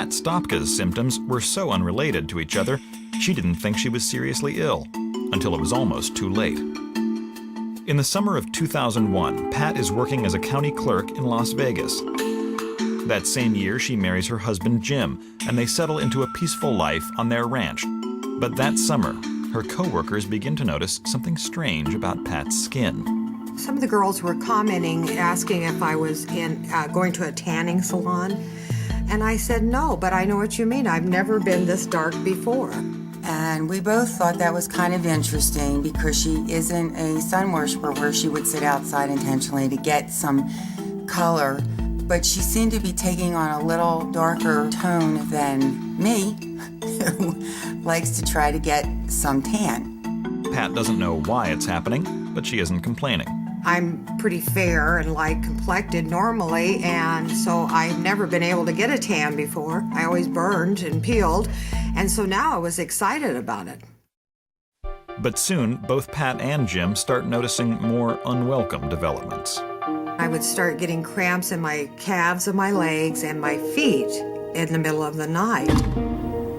Pat Stopka's symptoms were so unrelated to each other, she didn't think she was seriously ill, until it was almost too late. In the summer of 2001, Pat is working as a county clerk in Las Vegas. That same year, she marries her husband Jim, and they settle into a peaceful life on their ranch. But that summer, her co-workers begin to notice something strange about Pat's skin. Some of the girls were commenting, asking if I was going to a tanning salon. And I said, no, but I know what you mean. I've never been this dark before. And we both thought that was kind of interesting because she isn't a sun worshiper where she would sit outside intentionally to get some color. But she seemed to be taking on a little darker tone than me, who likes to try to get some tan. Pat doesn't know why it's happening, but she isn't complaining. I'm pretty fair and light complected normally, and so I've never been able to get a tan before. I always burned and peeled, and so now I was excited about it. But soon, both Pat and Jim start noticing more unwelcome developments. I would start getting cramps in my calves of my legs and my feet in the middle of the night.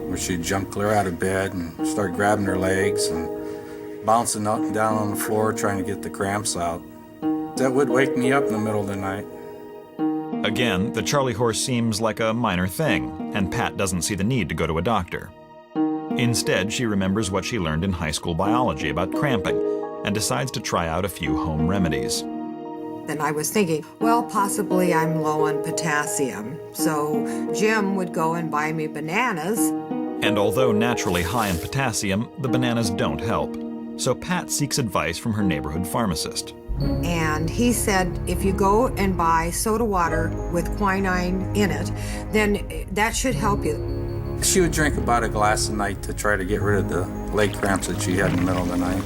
Where she'd jump clear out of bed and start grabbing her legs and bouncing up and down on the floor trying to get the cramps out. That would wake me up in the middle of the night. Again, the Charlie horse seems like a minor thing, and Pat doesn't see the need to go to a doctor. Instead, she remembers what she learned in high school biology about cramping and decides to try out a few home remedies. Then I was thinking, well, possibly I'm low on potassium. So Jim would go and buy me bananas. And although naturally high in potassium, the bananas don't help. So Pat seeks advice from her neighborhood pharmacist. And he said, if you go and buy soda water with quinine in it, then that should help you. She would drink about a glass a night to try to get rid of the leg cramps that she had in the middle of the night.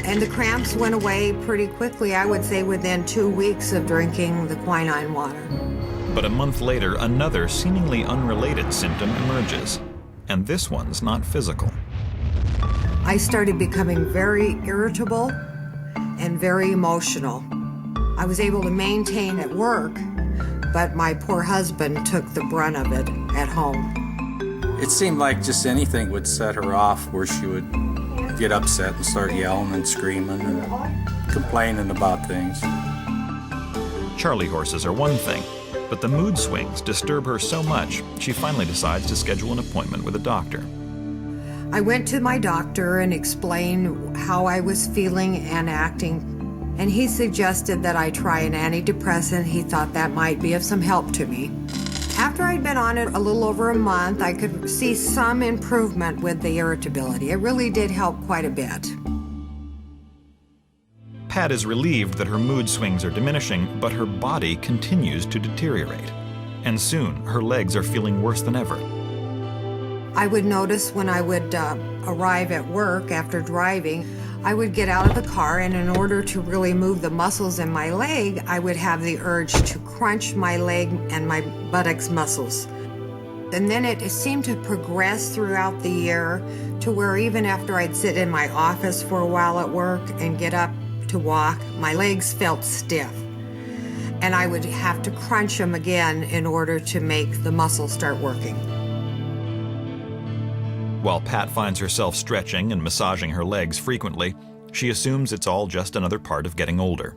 And the cramps went away pretty quickly, I would say within 2 weeks of drinking the quinine water. But a month later, another seemingly unrelated symptom emerges. And this one's not physical. I started becoming very irritable and very emotional. I was able to maintain at work, but my poor husband took the brunt of it at home. It seemed like just anything would set her off, where she would get upset and start yelling and screaming and complaining about things. Charlie horses are one thing, but the mood swings disturb her so much, she finally decides to schedule an appointment with a doctor. I went to my doctor and explained how I was feeling and acting, and he suggested that I try an antidepressant. He thought that might be of some help to me. After I'd been on it a little over a month, I could see some improvement with the irritability. It really did help quite a bit. Pat is relieved that her mood swings are diminishing, but her body continues to deteriorate. And soon, her legs are feeling worse than ever. I would notice when I would arrive at work after driving, I would get out of the car, and in order to really move the muscles in my leg, I would have the urge to crunch my leg and my buttocks muscles. And then it seemed to progress throughout the year to where even after I'd sit in my office for a while at work and get up to walk, my legs felt stiff. And I would have to crunch them again in order to make the muscles start working. While Pat finds herself stretching and massaging her legs frequently, she assumes it's all just another part of getting older.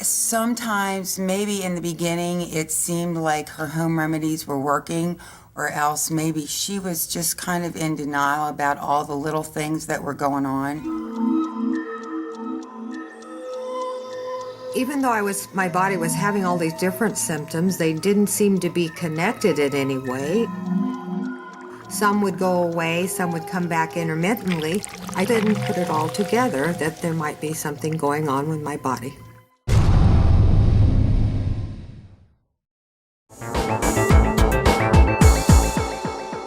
Sometimes, maybe in the beginning, it seemed like her home remedies were working, or else maybe she was just kind of in denial about all the little things that were going on. Even though my body was having all these different symptoms, they didn't seem to be connected in any way. Some would go away, some would come back intermittently. I didn't put it all together that there might be something going on with my body.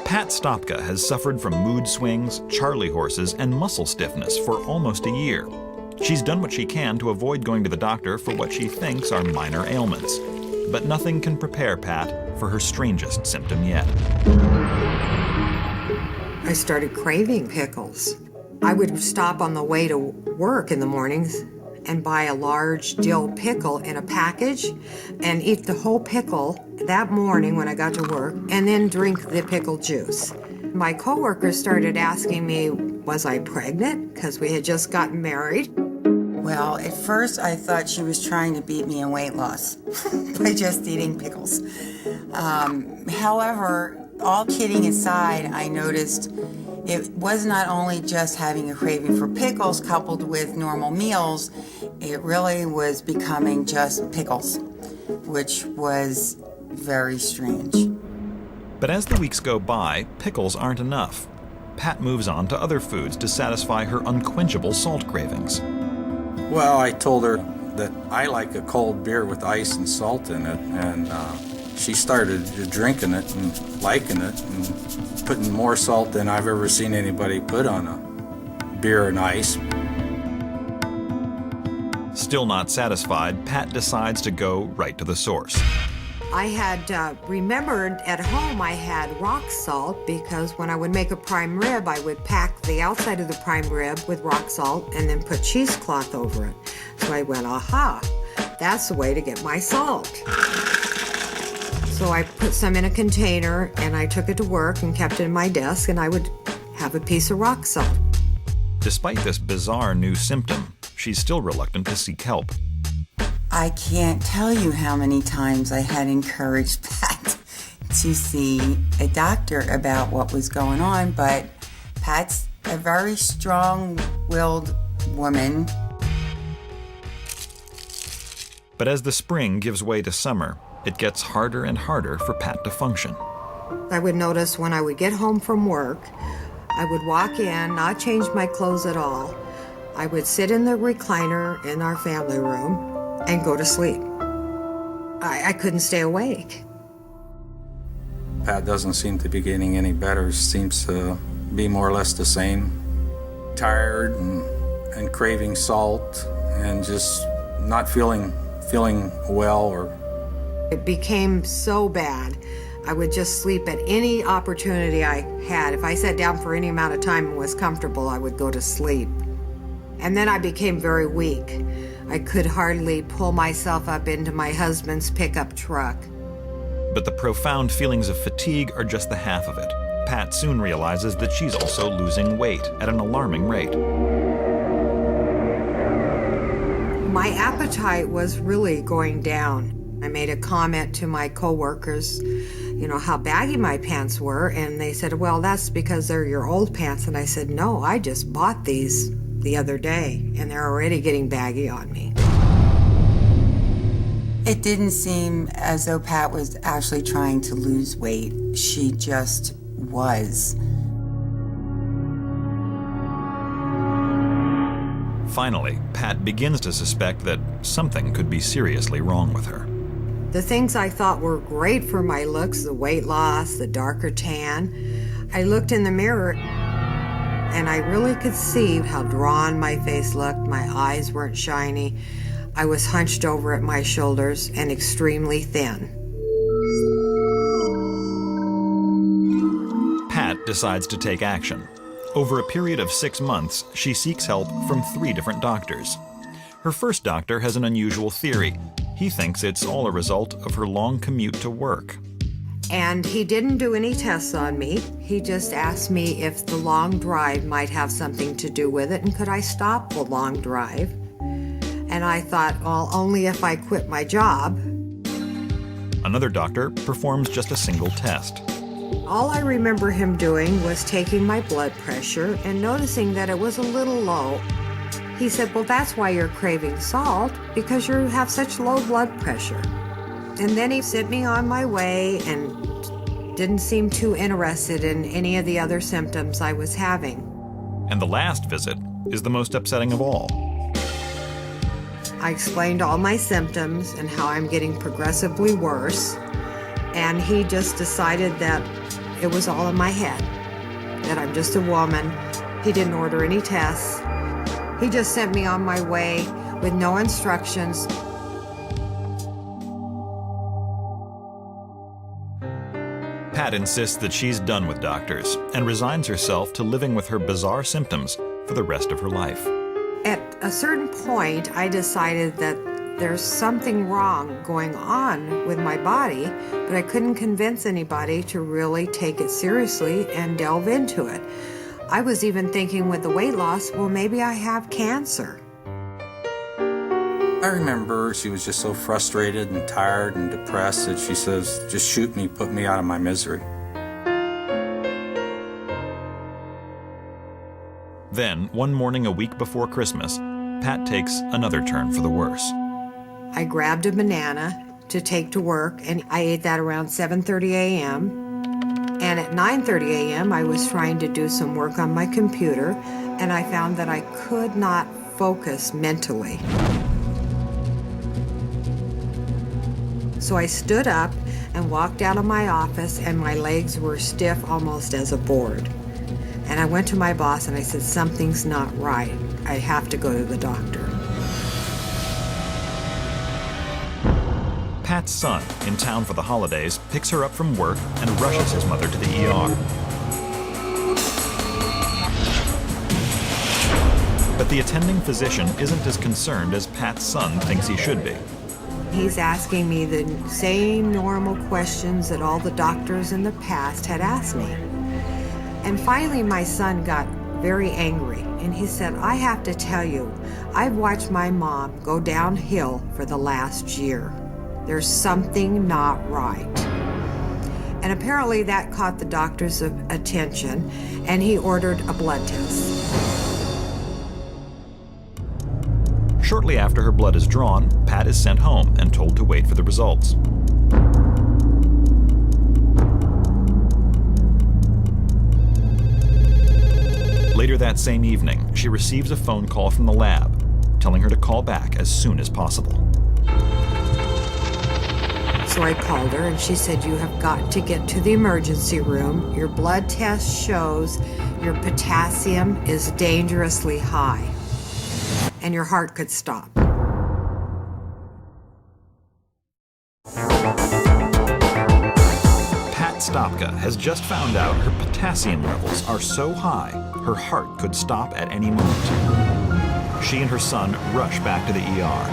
Pat Stopka has suffered from mood swings, Charlie horses, and muscle stiffness for almost a year. She's done what she can to avoid going to the doctor for what she thinks are minor ailments. But nothing can prepare Pat for her strangest symptom yet. I started craving pickles. I would stop on the way to work in the mornings and buy a large dill pickle in a package and eat the whole pickle that morning when I got to work, and then drink the pickle juice. My coworkers started asking me, was I pregnant? Because we had just gotten married. Well, at first I thought she was trying to beat me in weight loss by just eating pickles. However, all kidding aside, I noticed it was not only just having a craving for pickles coupled with normal meals, it really was becoming just pickles, which was very strange. But as the weeks go by, pickles aren't enough. Pat moves on to other foods to satisfy her unquenchable salt cravings. Well, I told her that I like a cold beer with ice and salt in it, and she started drinking it and liking it and putting more salt than I've ever seen anybody put on a beer and ice. Still not satisfied, Pat decides to go right to the source. I had remembered at home I had rock salt because when I would make a prime rib, I would pack the outside of the prime rib with rock salt and then put cheesecloth over it. So I went, aha, that's the way to get my salt. So I put some in a container and I took it to work and kept it in my desk, and I would have a piece of rock salt. Despite this bizarre new symptom, she's still reluctant to seek help. I can't tell you how many times I had encouraged Pat to see a doctor about what was going on, but Pat's a very strong-willed woman. But as the spring gives way to summer, it gets harder and harder for Pat to function. I would notice when I would get home from work, I would walk in, not change my clothes at all. I would sit in the recliner in our family room and go to sleep. I couldn't stay awake. Pat doesn't seem to be getting any better. Seems to be more or less the same. Tired and craving salt and just not feeling well. Or It became so bad. I would just sleep at any opportunity I had. If I sat down for any amount of time and was comfortable, I would go to sleep. And then I became very weak. I could hardly pull myself up into my husband's pickup truck. But the profound feelings of fatigue are just the half of it. Pat soon realizes that she's also losing weight at an alarming rate. My appetite was really going down. I made a comment to my coworkers, how baggy my pants were, and they said, well, that's because they're your old pants. And I said, no, I just bought these the other day, and they're already getting baggy on me. It didn't seem as though Pat was actually trying to lose weight. She just was. Finally, Pat begins to suspect that something could be seriously wrong with her. The things I thought were great for my looks, the weight loss, the darker tan, I looked in the mirror and I really could see how drawn my face looked. My eyes weren't shiny. I was hunched over at my shoulders and extremely thin. Pat decides to take action. Over a period of 6 months, she seeks help from 3 different doctors. Her first doctor has an unusual theory. He thinks it's all a result of her long commute to work. And he didn't do any tests on me. He just asked me if the long drive might have something to do with it and could I stop the long drive. And I thought, well, only if I quit my job. Another doctor performs just a single test. All I remember him doing was taking my blood pressure and noticing that it was a little low. He said, well, that's why you're craving salt, because you have such low blood pressure. And then he sent me on my way and didn't seem too interested in any of the other symptoms I was having. And the last visit is the most upsetting of all. I explained all my symptoms and how I'm getting progressively worse, and he just decided that it was all in my head, that I'm just a woman. He didn't order any tests. He just sent me on my way with no instructions. Pat insists that she's done with doctors and resigns herself to living with her bizarre symptoms for the rest of her life. At a certain point, I decided that there's something wrong going on with my body, but I couldn't convince anybody to really take it seriously and delve into it. I was even thinking with the weight loss, well, maybe I have cancer. I remember she was just so frustrated and tired and depressed that she says, just shoot me, put me out of my misery. Then, one morning a week before Christmas, Pat takes another turn for the worse. I grabbed a banana to take to work, and I ate that around 7:30 a.m. And at 9:30 a.m., I was trying to do some work on my computer, and I found that I could not focus mentally. So I stood up and walked out of my office, and my legs were stiff almost as a board. And I went to my boss and I said, something's not right. I have to go to the doctor. Pat's son, in town for the holidays, picks her up from work and rushes his mother to the ER. But the attending physician isn't as concerned as Pat's son thinks he should be. He's asking me the same normal questions that all the doctors in the past had asked me. And finally, my son got very angry, and he said, I have to tell you, I've watched my mom go downhill for the last year. There's something not right. And apparently that caught the doctor's attention, and he ordered a blood test. Shortly after her blood is drawn, Pat is sent home and told to wait for the results. Later that same evening, she receives a phone call from the lab, telling her to call back as soon as possible. So I called her, and she said, you have got to get to the emergency room. Your blood test shows your potassium is dangerously high, and your heart could stop. Pat Stopka has just found out her potassium levels are so high, her heart could stop at any moment. She and her son rush back to the ER.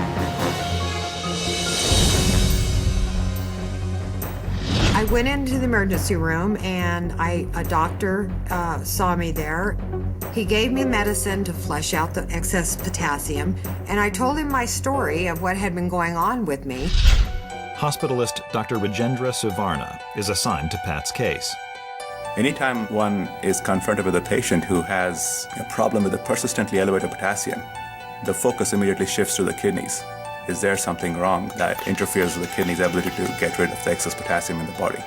I went into the emergency room, and a doctor saw me there. He gave me medicine to flush out the excess potassium, and I told him my story of what had been going on with me. Hospitalist Dr. Rajendra Suvarna is assigned to Pat's case. Anytime one is confronted with a patient who has a problem with a persistently elevated potassium, the focus immediately shifts to the kidneys. Is there something wrong that interferes with the kidney's ability to get rid of the excess potassium in the body?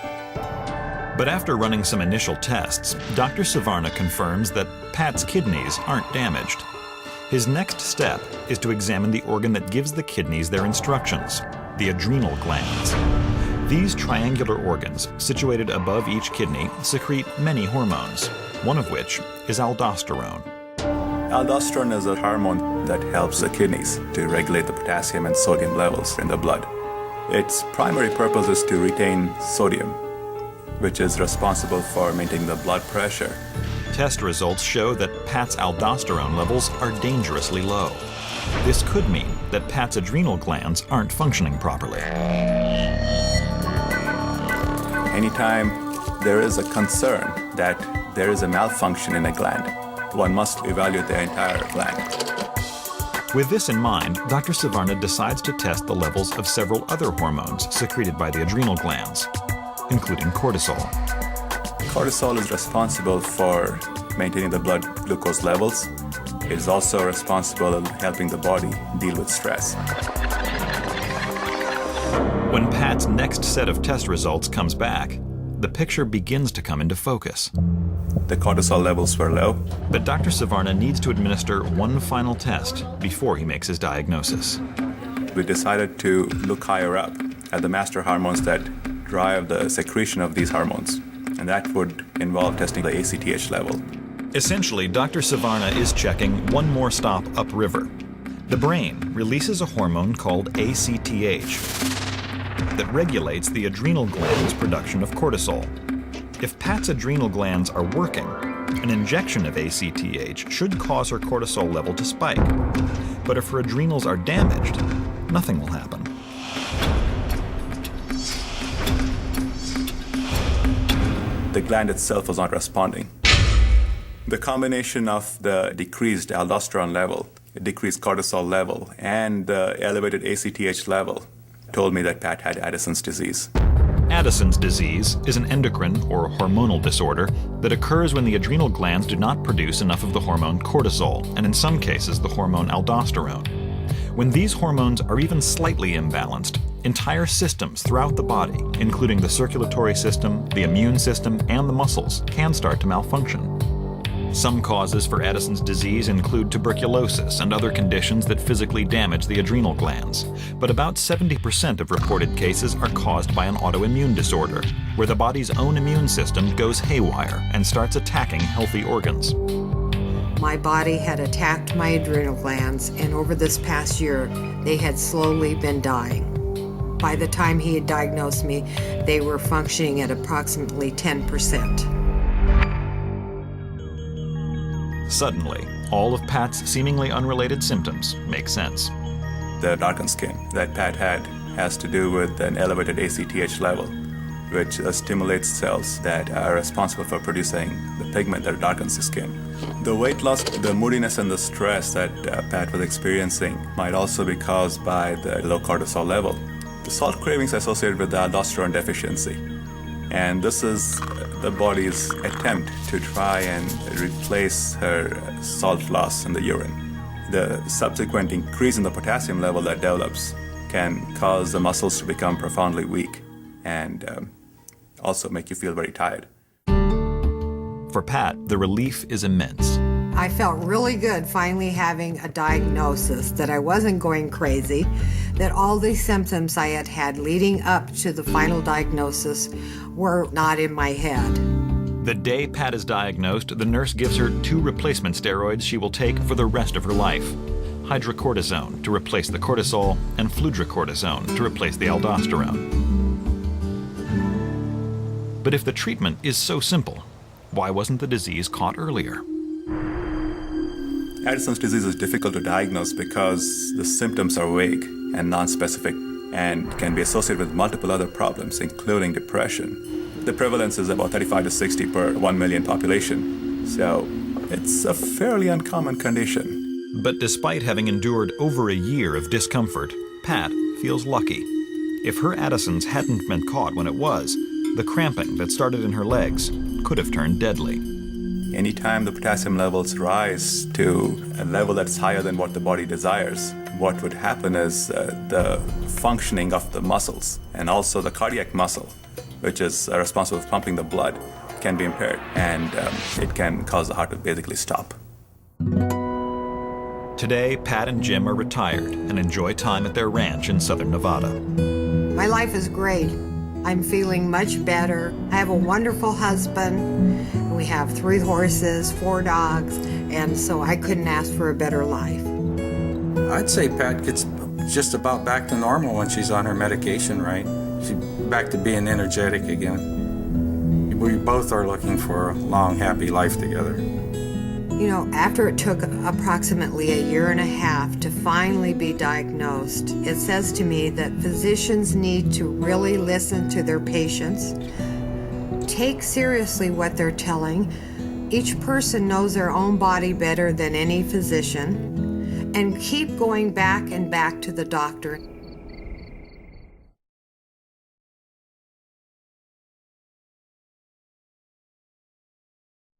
But after running some initial tests, Dr. Suvarna confirms that Pat's kidneys aren't damaged. His next step is to examine the organ that gives the kidneys their instructions, the adrenal glands. These triangular organs, situated above each kidney, secrete many hormones, one of which is aldosterone. Aldosterone is a hormone that helps the kidneys to regulate the potassium and sodium levels in the blood. Its primary purpose is to retain sodium, which is responsible for maintaining the blood pressure. Test results show that Pat's aldosterone levels are dangerously low. This could mean that Pat's adrenal glands aren't functioning properly. Anytime there is a concern that there is a malfunction in a gland, one must evaluate the entire gland. With this in mind, Dr. Suvarna decides to test the levels of several other hormones secreted by the adrenal glands, including cortisol. Cortisol is responsible for maintaining the blood glucose levels. It is also responsible in helping the body deal with stress. When Pat's next set of test results comes back, the picture begins to come into focus. The cortisol levels were low. But Dr. Suvarna needs to administer one final test before he makes his diagnosis. We decided to look higher up at the master hormones that drive the secretion of these hormones, and that would involve testing the ACTH level. Essentially, Dr. Suvarna is checking one more stop upriver. The brain releases a hormone called ACTH that regulates the adrenal glands' production of cortisol. If Pat's adrenal glands are working, an injection of ACTH should cause her cortisol level to spike. But if her adrenals are damaged, nothing will happen. The gland itself was not responding. The combination of the decreased aldosterone level, decreased cortisol level, and the elevated ACTH level told me that Pat had Addison's disease. Addison's disease is an endocrine or hormonal disorder that occurs when the adrenal glands do not produce enough of the hormone cortisol, and in some cases the hormone aldosterone. When these hormones are even slightly imbalanced, entire systems throughout the body, including the circulatory system, the immune system, and the muscles, can start to malfunction. Some causes for Addison's disease include tuberculosis and other conditions that physically damage the adrenal glands. But about 70% of reported cases are caused by an autoimmune disorder, where the body's own immune system goes haywire and starts attacking healthy organs. My body had attacked my adrenal glands, and over this past year, they had slowly been dying. By the time he had diagnosed me, they were functioning at approximately 10%. Suddenly, all of Pat's seemingly unrelated symptoms make sense. The darkened skin that Pat had has to do with an elevated ACTH level, which stimulates cells that are responsible for producing the pigment that darkens the skin. The weight loss, the moodiness, and the stress that Pat was experiencing might also be caused by the low cortisol level. The salt cravings associated with the aldosterone deficiency. And this is the body's attempt to try and replace her salt loss in the urine. The subsequent increase in the potassium level that develops can cause the muscles to become profoundly weak and also make you feel very tired. For Pat, the relief is immense. I felt really good finally having a diagnosis, that I wasn't going crazy, that all these symptoms I had had leading up to the final diagnosis were not in my head. The day Pat is diagnosed, the nurse gives her 2 replacement steroids she will take for the rest of her life. Hydrocortisone to replace the cortisol, and fludrocortisone to replace the aldosterone. But if the treatment is so simple, why wasn't the disease caught earlier? Addison's disease is difficult to diagnose because the symptoms are vague and nonspecific and can be associated with multiple other problems, including depression. The prevalence is about 35 to 60 per 1 million population, so it's a fairly uncommon condition. But despite having endured over a year of discomfort, Pat feels lucky. If her Addison's hadn't been caught when it was, the cramping that started in her legs could have turned deadly. Anytime the potassium levels rise to a level that's higher than what the body desires, what would happen is the functioning of the muscles and also the cardiac muscle, which is responsible for pumping the blood, can be impaired, and it can cause the heart to basically stop. Today, Pat and Jim are retired and enjoy time at their ranch in southern Nevada. My life is great. I'm feeling much better. I have a wonderful husband. We have 3 horses, 4 dogs, and so I couldn't ask for a better life. I'd say Pat gets just about back to normal when she's on her medication, right? She's back to being energetic again. We both are looking for a long, happy life together. You know, after it took approximately a year and a half to finally be diagnosed, it says to me that physicians need to really listen to their patients, take seriously what they're telling. Each person knows their own body better than any physician, and keep going back and back to the doctor.